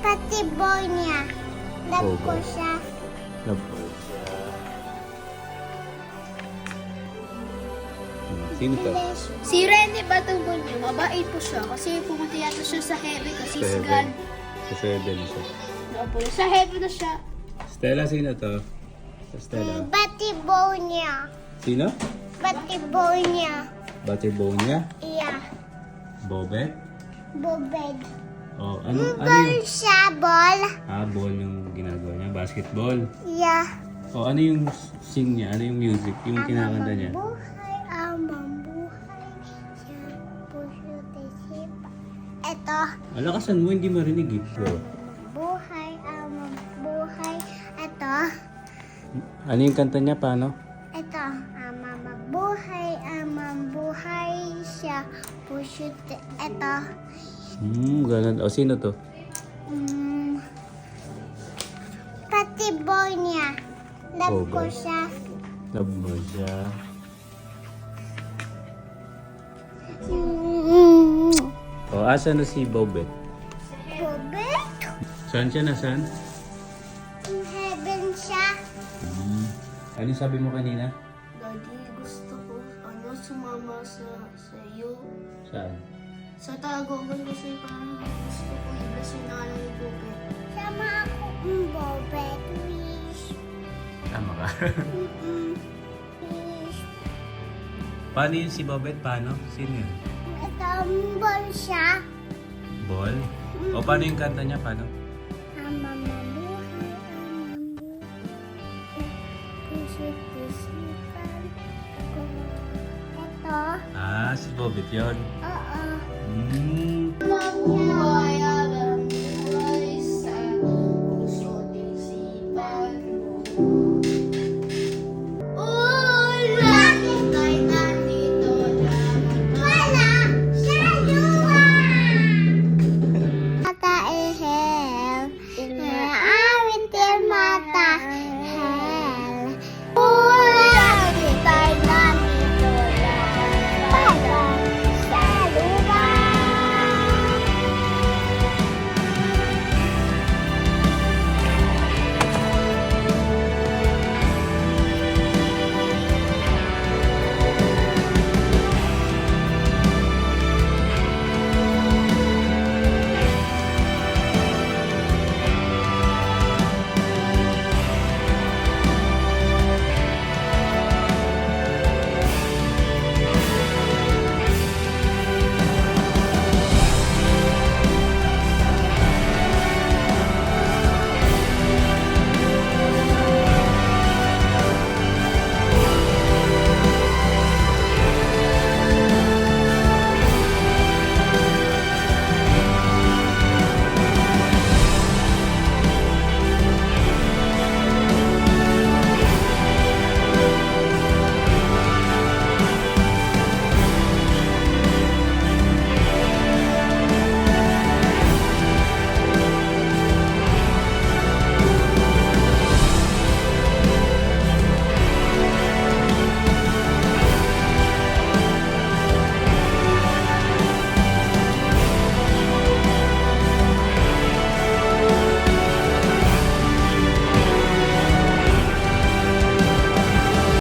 Pati boy niya. Love ko boy. siya. Love ko siya. Sino to? Si Rene Batubon niyo, mabait po siya kasi pumunta yata siya sa heaven kasi Sa si heaven. God. Sa seven siya. Opo, sa heaven na siya. Stella, sino to? Sa Stella. Pati boy niya. Sino? Pati boy niya. Butterbone niya? Yeah. Bobet? Bobed. Oh, ano Ball yung... siya, ball. Ball yung ginagawa niya. Basketball. Yeah. Oh, ano yung sing niya? Ano yung music? Yung kinakanta niya? Buhay, buhay siya. Puso tisip. Ito. Alakasan mo, hindi marinig eh. Go. Buhay, buhay. Ito. Ano yung kanta niya? Paano? Ito. Buhay, buhay siya. Puso ito. Ganun. O, sino to? Pati boy niya. Love ko Boy. siya. Love mo siya. O, asan na si Bobet? Bobet? Saan siya? Nasaan? In heaven siya. Ano sabi mo kanina? Daddy, gusto ko sumama sa iyo. Saan? Sa Tagogan kasi parang gusto ko i-bless yung nanay ni Bobet. Sama ako Bobet, please. Tama ka. Please. Paano yun si Bobet? Paano? Sino yun? Ito, ball siya. Ball? O, paano yung kanta niya? Paano? Mabuhay, puso-pusipan ko. Ito. Si Bobet yun. Oo. Hmm. Love niya.